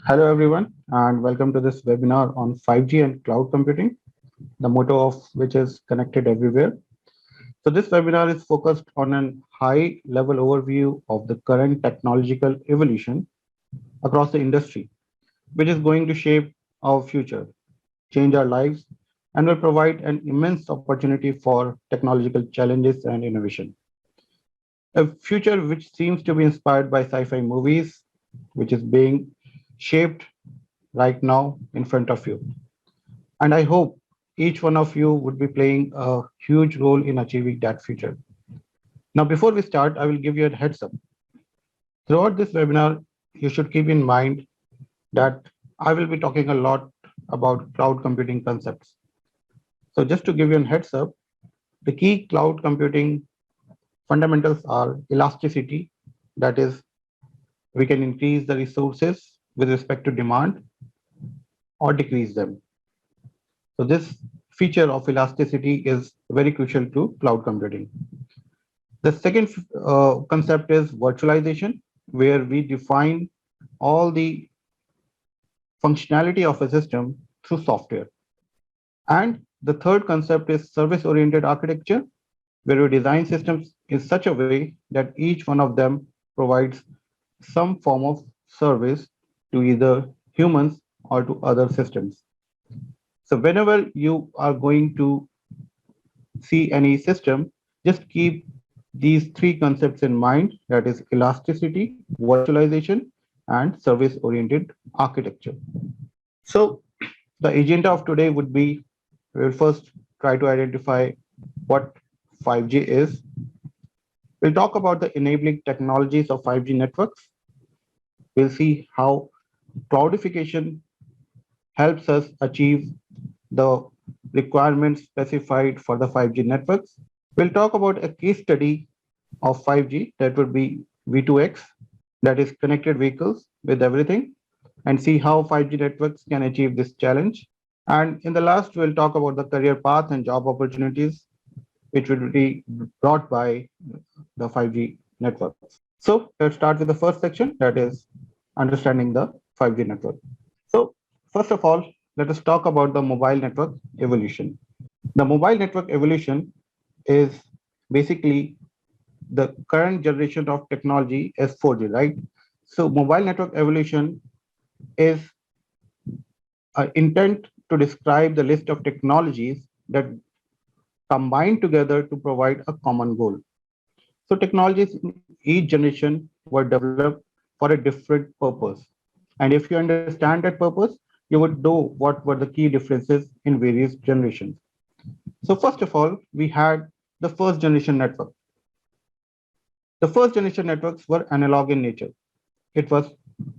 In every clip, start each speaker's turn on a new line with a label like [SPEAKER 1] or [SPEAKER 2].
[SPEAKER 1] Hello, everyone, and welcome to this webinar on 5G and cloud computing, the motto of which is connected everywhere. So, this webinar is focused on a high level overview of the current technological evolution across the industry, which is going to shape our future, change our lives, and will provide an immense opportunity for technological challenges and innovation. A future which seems to be inspired by sci fi movies, which is being shaped right now in front of you. And I hope each one of you would be playing a huge role in achieving that future. Now, before we start, I will give you a heads up. Throughout this webinar, you should keep in mind that I will be talking a lot about cloud computing concepts. So, just to give you a heads up, the key cloud computing fundamentals are elasticity, that is, we can increase the resources with respect to demand or decrease them. So, this feature of elasticity is very crucial to cloud computing. The second concept is virtualization, where we define all the functionality of a system through software. And the third concept is service oriented architecture, where we design systems in such a way that each one of them provides some form of service to either humans or to other systems. So, whenever you are going to see any system, just keep these three concepts in mind, that is elasticity, virtualization, and service oriented architecture. So, the agenda of today would be we'll first try to identify what 5G is. We'll talk about the enabling technologies of 5G networks. We'll see how cloudification helps us achieve the requirements specified for the 5G networks. We'll talk about a case study of 5G, that would be V2X, that is connected vehicles with everything, and see how 5G networks can achieve this challenge. And in the last, we'll talk about the career path and job opportunities which will be brought by the 5G networks. So let's start with the first section, that is understanding the 5G network. So first of all, let us talk about the mobile network evolution. The mobile network evolution is basically the current generation of technology is 4G, right? So mobile network evolution is intent to describe the list of technologies that combine together to provide a common goal. So technologies in each generation were developed for a different purpose. And if you understand that purpose, you would know what were the key differences in various generations. So first of all, we had the first generation network. The first generation networks were analog in nature. It was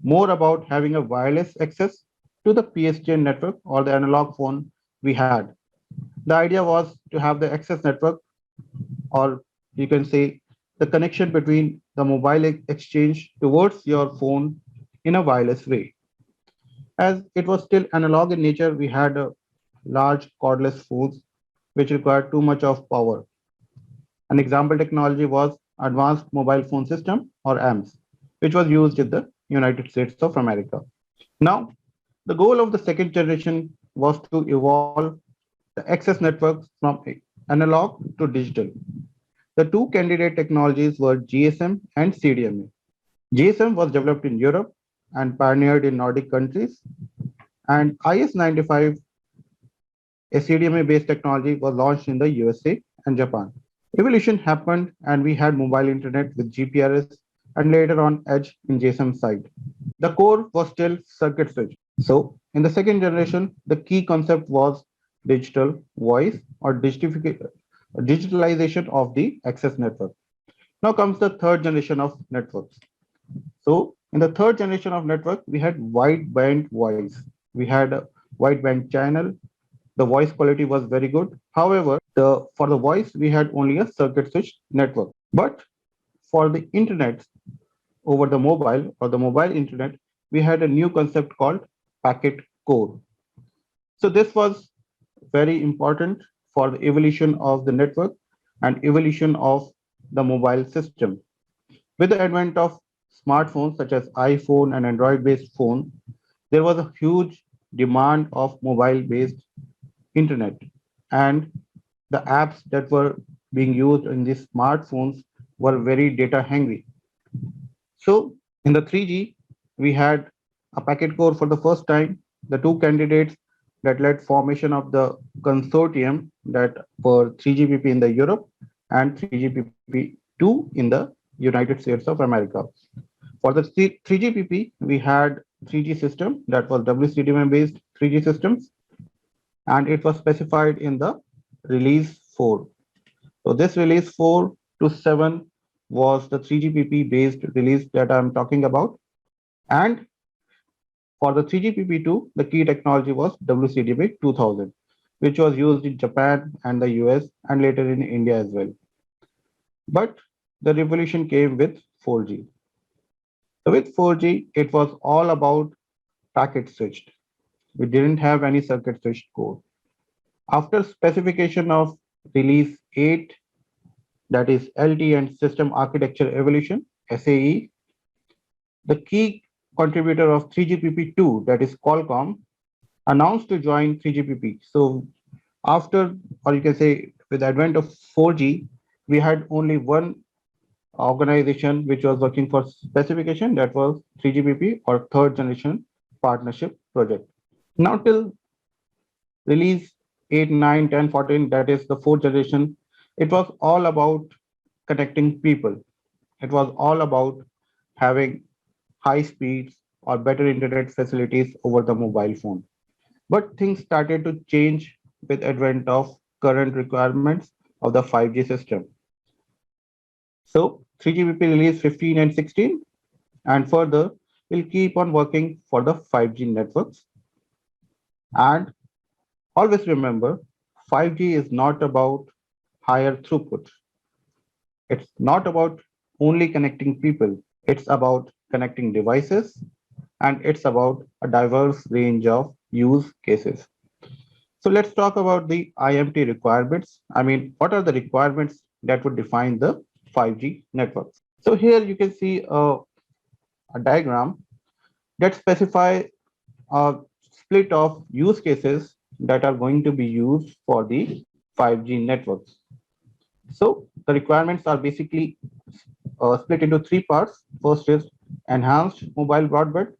[SPEAKER 1] more about having a wireless access to the PSTN network or the analog phone we had. The idea was to have the access network, or you can say the connection between the mobile exchange towards your phone in a wireless way. As it was still analog in nature, we had large cordless phones which required too much of power. An example technology was Advanced Mobile Phone System or AMS, which was used in the United States of America. Now, the goal of the second generation was to evolve the access networks from analog to digital. The two candidate technologies were GSM and CDMA. GSM was developed in Europe and pioneered in Nordic countries, and IS-95, a CDMA-based technology, was launched in the USA and Japan. Evolution happened, and we had mobile internet with GPRS and later on Edge in GSM side. The core was still circuit switch. So, in the second generation, the key concept was digital voice or digitalization of the access network. Now comes the third generation of networks. So, in the third generation of network, we had wideband voice. We had a wideband channel. The voice quality was very good. However, for the voice, we had only a circuit switch network. But for the internet over the mobile or the mobile internet, we had a new concept called packet core. So this was very important for the evolution of the network and evolution of the mobile system. With the advent of smartphones such as iPhone and Android based phone, there was a huge demand of mobile-based internet, and the apps that were being used in these smartphones were very data hungry. So in the 3G, we had a packet core for the first time. The two candidates that led formation of the consortium that were 3GPP in the Europe and 3GPP2 in the United States of America. For the 3GPP, we had 3G system that was WCDMA based 3G systems, and it was specified in the release 4. So this release 4 to 7 was the 3GPP based release that I'm talking about. And for the 3GPP2, the key technology was WCDMA 2000, which was used in Japan and the US and later in India as well. But the revolution came with 4G. So with 4G, it was all about packet switched. We didn't have any circuit switched code. After specification of release 8, that is LT and System Architecture Evolution, SAE, the key contributor of 3GPP2, that is Qualcomm, announced to join 3GPP. So after, or you can say with the advent of 4G, we had only one organization which was working for specification, that was 3GPP or third generation partnership project. Now till release 8, 9, 10, 14, that is the fourth generation, it was all about connecting people. It was all about having high speeds or better internet facilities over the mobile phone. But things started to change with advent of current requirements of the 5G system. So 3GPP release 15 and 16, and further will keep on working for the 5G networks. And always remember, 5G is not about higher throughput. It's not about only connecting people. It's about connecting devices, and it's about a diverse range of use cases. So let's talk about the IMT requirements. I mean, what are the requirements that would define the 5G networks? So here you can see a diagram that specify a split of use cases that are going to be used for the 5G networks. So the requirements are basically split into three parts. First is enhanced mobile broadband,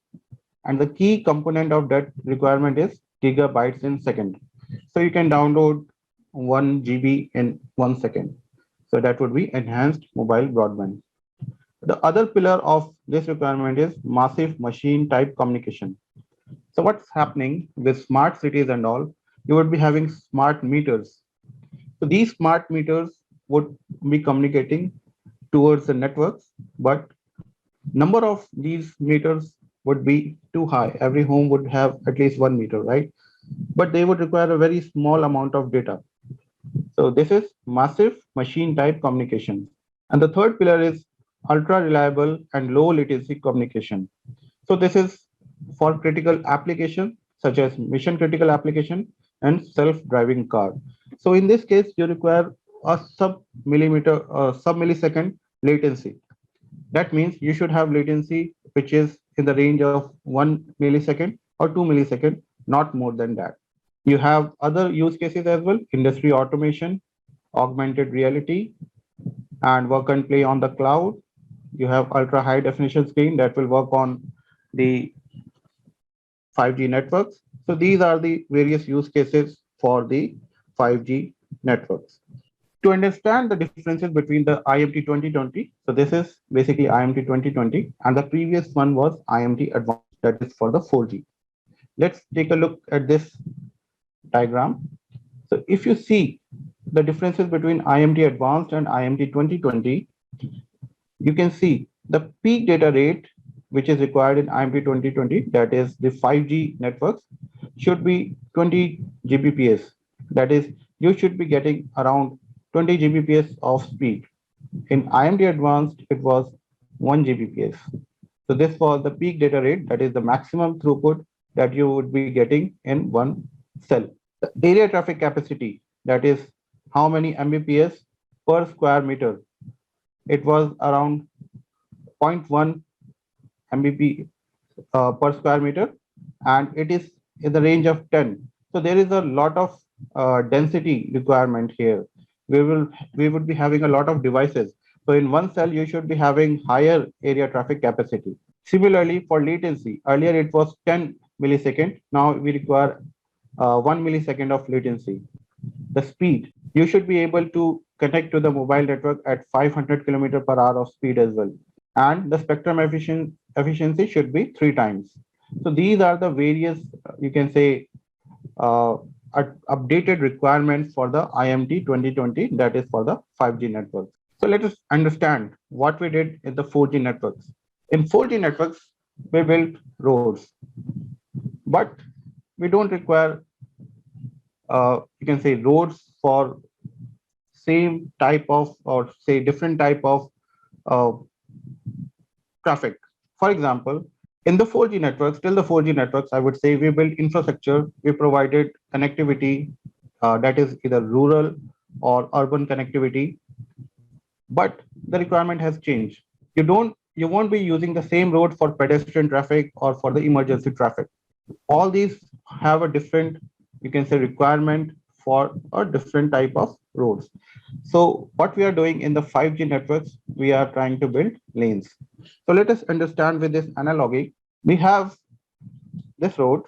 [SPEAKER 1] and the key component of that requirement is gigabytes in second. So you can download 1 GB in 1 second. So that would be enhanced mobile broadband. The other pillar of this requirement is massive machine type communication. So what's happening with smart cities and all, you would be having smart meters. So these smart meters would be communicating towards the networks, but number of these meters would be too high. Every home would have at least 1 meter, right? But they would require a very small amount of data. So this is massive machine type communication. And the third pillar is ultra reliable and low latency communication. So this is for critical application such as mission critical application and self-driving car. So in this case, you require a sub millisecond latency. That means you should have latency which is in the range of 1 millisecond or 2 millisecond, not more than that. You have other use cases as well: industry automation, augmented reality, and work and play on the cloud. You have ultra high definition screen that will work on the 5G networks. So these are the various use cases for the 5G networks. To understand the differences between the IMT 2020, so this is basically IMT 2020, and the previous one was IMT Advanced, that is for the 4G. Let's take a look at this diagram. So if you see the differences between IMT Advanced and IMT 2020, you can see the peak data rate which is required in IMT 2020, that is the 5G networks, should be 20 Gbps. That is, you should be getting around 20 Gbps of speed. In IMT Advanced, it was 1 Gbps. So this was the peak data rate, that is the maximum throughput that you would be getting in one cell. The area traffic capacity, that is how many Mbps per square meter, it was around 0.1 Mbp per square meter, and it is in the range of 10. So there is a lot of density requirement here. We would be having a lot of devices. So in one cell, you should be having higher area traffic capacity. Similarly, for latency, earlier it was 10 millisecond. Now we require 1 millisecond of latency. The speed, you should be able to connect to the mobile network at 500 kilometer per hour of speed as well. And the spectrum efficiency should be 3 times. So these are the various, you can say, uh, updated requirements for the IMT 2020, that is for the 5G networks. So let us understand what we did in the 4G networks. In 4G networks, we built roads, but we don't require, you can say, roads for same type of, or say different type of uh, traffic. For example, in the 4G networks, till the 4G networks, I would say we built infrastructure, we provided connectivity, that is either rural or urban connectivity, but the requirement has changed. You won't be using the same road for pedestrian traffic or for the emergency traffic. All these have a different, you can say, requirement for a different type of roads. So what we are doing in the 5G networks, we are trying to build lanes. So let us understand with this analogy. We have this road.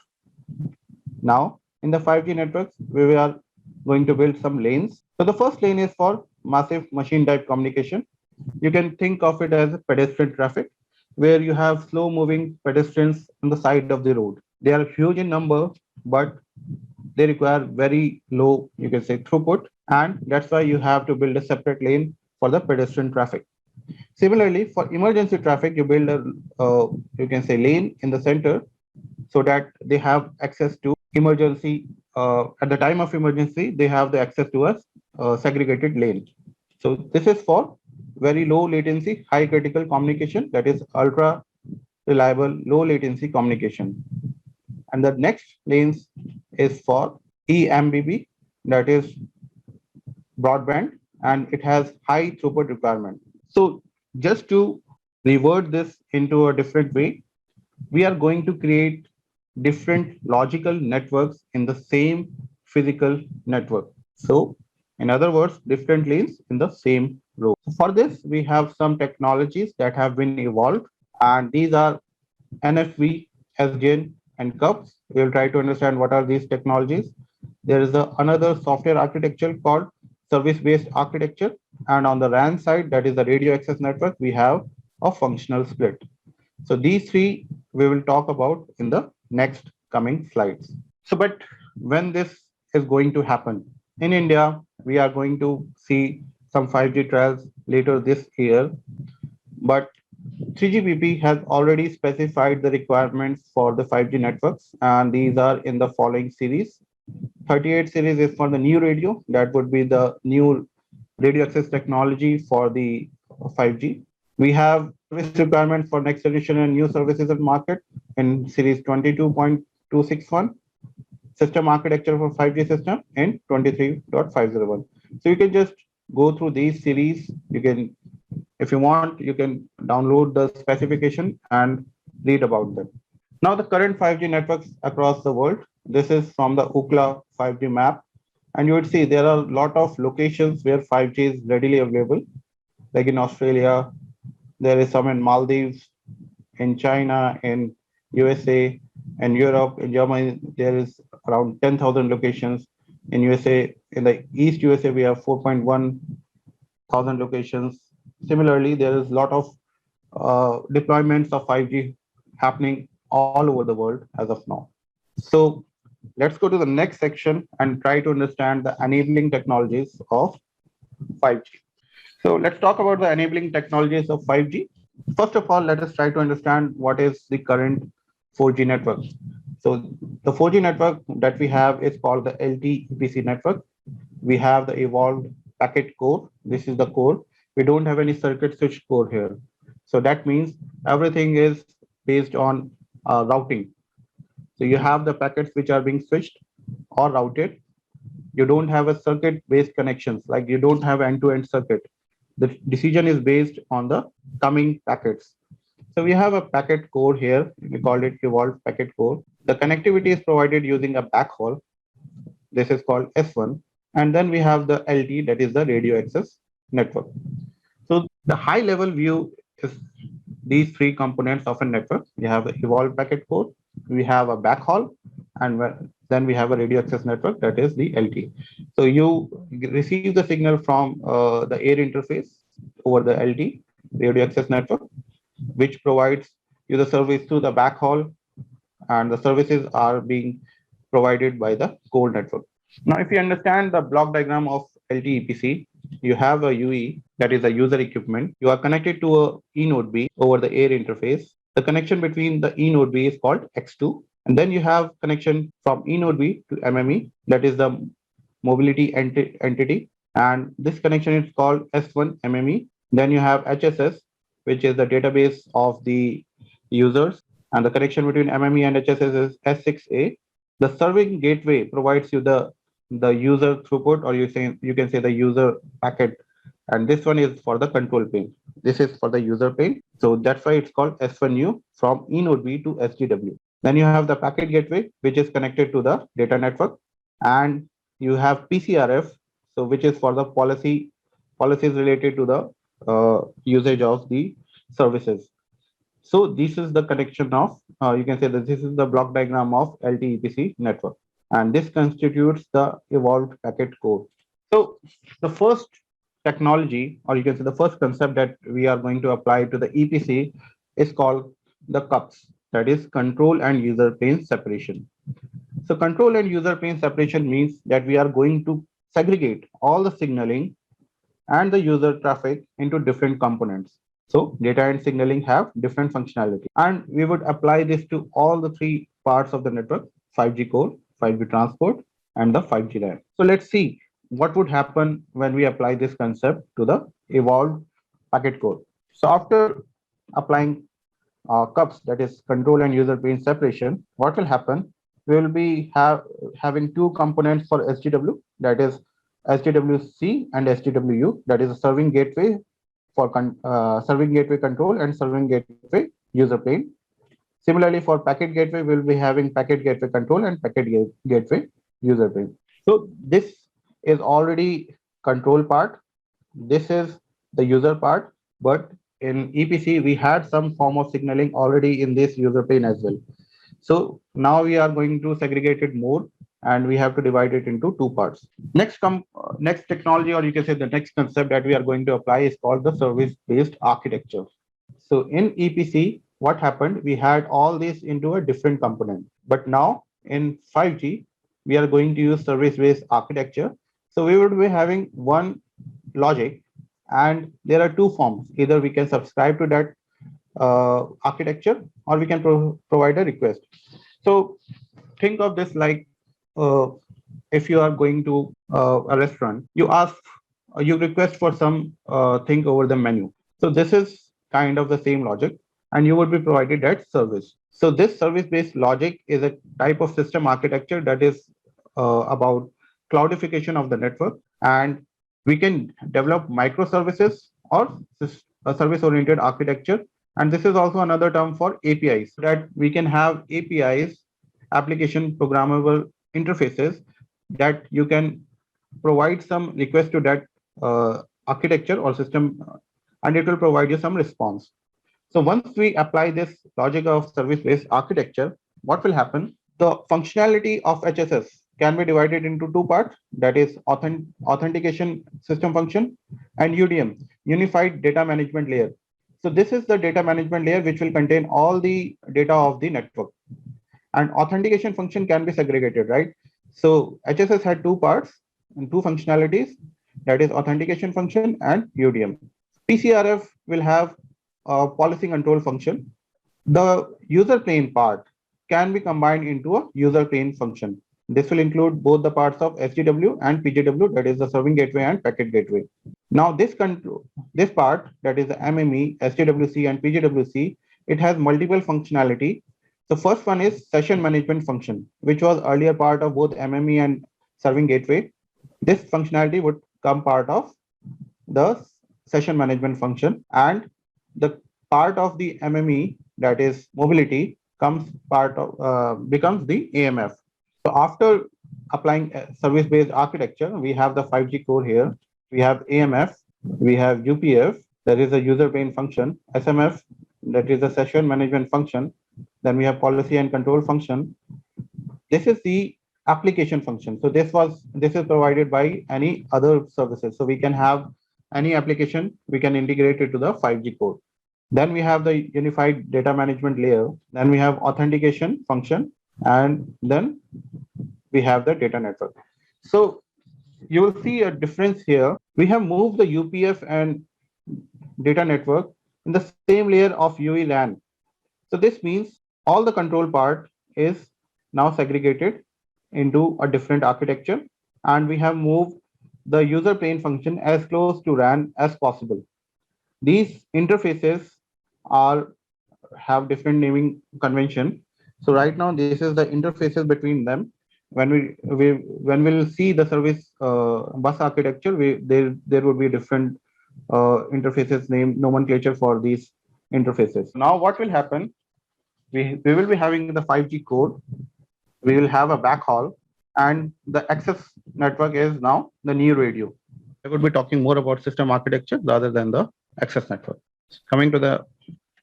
[SPEAKER 1] Now in the 5G networks, we are going to build some lanes. So the first lane is for massive machine type communication. You can think of it as pedestrian traffic, where you have slow moving pedestrians on the side of the road. They are huge in number, but they require very low, you can say, throughput, and that's why you have to build a separate lane for the pedestrian traffic. Similarly, for emergency traffic, you build a, you can say, lane in the center so that they have access to emergency. At the time of emergency, they have the access to a segregated lane. So this is for very low latency, high critical communication, that is ultra reliable, low latency communication. And the next lanes is for eMBB, that is broadband, and it has high throughput requirement. So just to revert this into a different way, we are going to create different logical networks in the same physical network. So in other words, different lanes in the same row. For this, we have some technologies that have been evolved, and these are NFV, SDN, and CUPS. We'll try to understand what are these technologies. There is another software architecture called service-based architecture. And on the RAN side, that is the radio access network, we have a functional split. So these three we will talk about in the next coming slides. So, but when this is going to happen? In India, we are going to see some 5G trials later this year, but 3GPP has already specified the requirements for the 5G networks, and these are in the following series. 38 series is for the new radio, that would be the new radio access technology for the 5G. We have service requirement for next generation and new services and market in series 22.261, system architecture for 5G system in 23.501. So you can just go through these series. You can, if you want, you can download the specification and read about them. Now the current 5G networks across the world, this is from the Ookla 5G map. And you would see there are a lot of locations where 5G is readily available, like in Australia, there is some in Maldives, in China, in USA, and Europe. In Germany, there is around 10,000 locations. In USA, in the East USA, we have 4.1 thousand locations. Similarly, there is a lot of deployments of 5G happening all over the world as of now. So let's go to the next section and try to understand the enabling technologies of 5G. So let's talk about the enabling technologies of 5G. First of all, let us try to understand what is the current 4G network. So the 4G network that we have is called the LTEPC network. We have the evolved packet core. This is the core. We don't have any circuit switch core here. So that means everything is based on routing. So you have the packets which are being switched or routed. You don't have a circuit-based connections, like you don't have end-to-end circuit. The decision is based on the coming packets. So we have a packet core here. We call it evolved packet core. The connectivity is provided using a backhaul. This is called S1. And then we have the LT, that is the radio access network. So the high level view is these three components of a network. We have the evolved packet core, we have a backhaul, and then we have a radio access network, that is the LT. So you receive the signal from the air interface over the LT, radio access network, which provides you the service through the backhaul, and the services are being provided by the core network. Now, if you understand the block diagram of LTEPC, you have a UE, that is a user equipment. You are connected to a eNode B over the air interface. The connection between the eNode B is called X2. And then you have connection from eNode B to MME, that is the mobility entity. And this connection is called S1 MME. Then you have HSS, which is the database of the users. And the connection between MME and HSS is S6A. The serving gateway provides you the user throughput, or you can say the user packet, and this one is for the control plane. This is for the user plane, so that's why it's called S1U from eNode B to SGW. Then you have the packet gateway, which is connected to the data network, and you have PCRF, so which is for the policies related to the usage of the services. So this is the connection of, you can say that this is the block diagram of LTEPC network, and this constitutes the evolved packet core. So the first technology, or you can say the first concept that we are going to apply to the EPC is called the CUPS, that is control and user plane separation. So control and user plane separation means that we are going to segregate all the signaling and the user traffic into different components. So data and signaling have different functionality. And we would apply this to all the three parts of the network: 5G core, 5G transport, and the 5G LAN. So let's see what would happen when we apply this concept to the evolved packet core. So after applying CUPS, that is control and user plane separation, what will happen? We will be having two components for SGW, that is SGWC and SGWU, that is a serving gateway for serving gateway control and serving gateway user plane. Similarly, for packet gateway, we'll be having packet gateway control and packet gateway user plane. So this is already control part. This is the user part, but in EPC, we had some form of signaling already in this user plane as well. So now we are going to segregate it more, and we have to divide it into two parts. Next technology, or you can say the next concept that we are going to apply is called the service-based architecture. So in EPC, what happened? We had all this into a different component, but now in 5G, we are going to use service-based architecture. So we would be having one logic, and there are two forms. Either we can subscribe to that architecture, or we can provide a request. So think of this like if you are going to a restaurant, you request for some thing over the menu. So this is kind of the same logic, and you would be provided that service. So this service-based logic is a type of system architecture that is about cloudification of the network, and we can develop microservices or a service-oriented architecture. And this is also another term for APIs, that we can have APIs, application programmable interfaces, that you can provide some request to that architecture or system, and it will provide you some response. So once we apply this logic of service-based architecture, what will happen? The functionality of HSS can be divided into two parts, that is authentication system function and UDM, unified data management layer. So this is the data management layer which will contain all the data of the network. And authentication function can be segregated, right? So HSS had two parts and two functionalities, that is authentication function and UDM. PCRF will have a policy control function. The user plane part can be combined into a user plane function. This will include both the parts of SGW and PGW, that is the serving gateway and packet gateway. Now this part, that is the MME, SGWC and PGWC, it has multiple functionality. The first one is session management function, which was earlier part of both MME and serving gateway. This functionality would come part of the session management function, and the part of the MME, that is mobility, becomes the AMF. So after applying service-based architecture, we have the 5G core here. We have AMF, we have UPF, that is a user brain function, SMF, that is a session management function. Then we have policy and control function. This is the application function. So this is provided by any other services. So we can have any application, we can integrate it to the 5G core. Then we have the unified data management layer. Then we have authentication function, and then we have the data network. So you will see a difference here. We have moved the UPF and data network in the same layer of UE LAN. So this means all the control part is now segregated into a different architecture, and we have moved the user plane function as close to RAN as possible. These interfaces are have different naming convention. So right now, this is the interfaces between them. When we'll see the service bus architecture, there would be different interfaces name nomenclature for these interfaces. Now, what will happen? We will be having the 5G core. We will have a backhaul, and the access network is now the new radio. I would be talking more about system architecture rather than the access network. Coming to the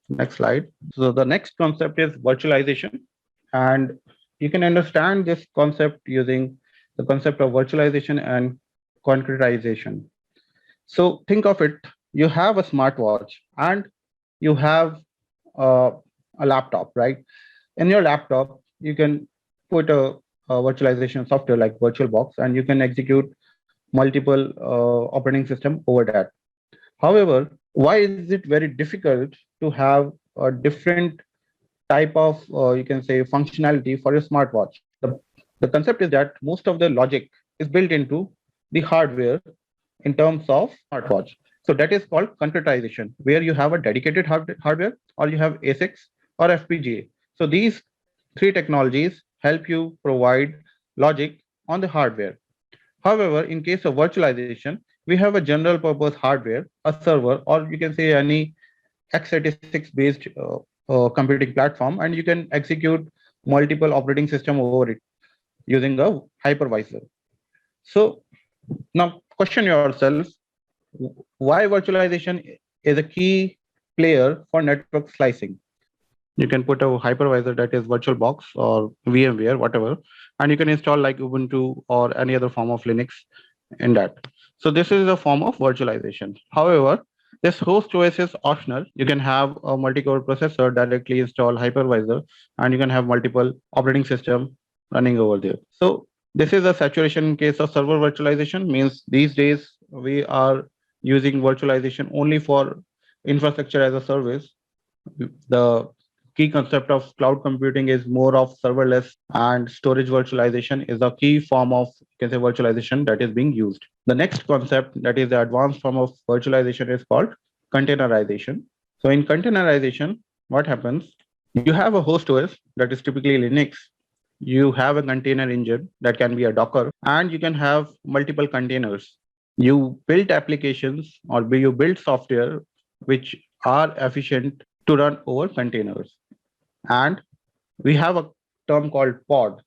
[SPEAKER 1] next slide. So the next concept is virtualization, and you can understand this concept using the concept of virtualization and concretization. So think of it, you have a smartwatch and you have uh, a laptop, right? In your laptop, you can put a virtualization software like VirtualBox, and you can execute multiple operating system over that. However, why is it very difficult to have a different type of, you can say, functionality for your smartwatch? The concept is that most of the logic is built into the hardware in terms of smartwatch. So that is called concretization, where you have a dedicated hardware, or you have ASICs or FPGA. So these three technologies help you provide logic on the hardware. However, in case of virtualization, we have a general purpose hardware, a server, or you can say any x86 based computing platform, and you can execute multiple operating system over it using a hypervisor. So now question yourself, why virtualization is a key player for network slicing? You can put a hypervisor, that is VirtualBox or VMware, whatever, and you can install like Ubuntu or any other form of Linux in that. So this is a form of virtualization. However, this host OS is optional. You can have a multi-core processor directly install hypervisor, and you can have multiple operating system running over there. So this is a saturation case of server virtualization, means these days we are using virtualization only for infrastructure as a service. The key concept of cloud computing is more of serverless, and storage virtualization is a key form of, you can say, virtualization that is being used. The next concept, that is the advanced form of virtualization, is called containerization. So in containerization, what happens? You have a host OS that is typically Linux. You have a container engine that can be a Docker, and you can have multiple containers. You build applications or you build software which are efficient to run over containers. And we have a term called pod.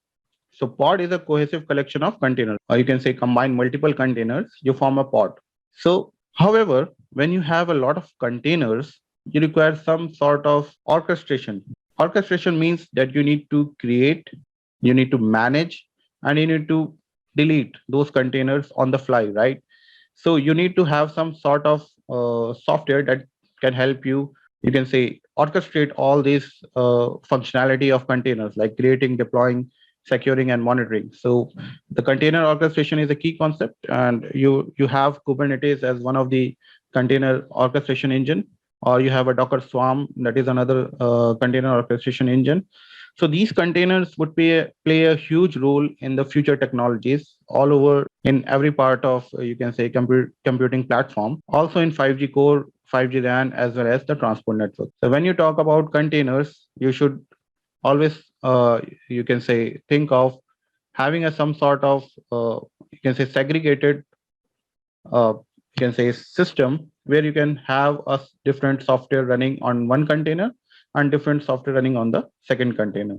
[SPEAKER 1] So pod is a cohesive collection of containers, or you can say combine multiple containers, you form a pod. So, however, when you have a lot of containers, you require some sort of orchestration. Orchestration means that you need to create, you need to manage, and you need to delete those containers on the fly, right? So you need to have some sort of software that can help you, you can say, orchestrate all these functionality of containers, like creating, deploying, securing, and monitoring. So the container orchestration is a key concept, and you have Kubernetes as one of the container orchestration engine, or you have a Docker Swarm, that is another container orchestration engine. So these containers would play a huge role in the future technologies all over in every part of, you can say, computing platform, also in 5G core, 5G RAN, as well as the transport network. So when you talk about containers, you should always, you can say, think of having some sort of, you can say, segregated, you can say, system where you can have a different software running on one container, and different software running on the second container.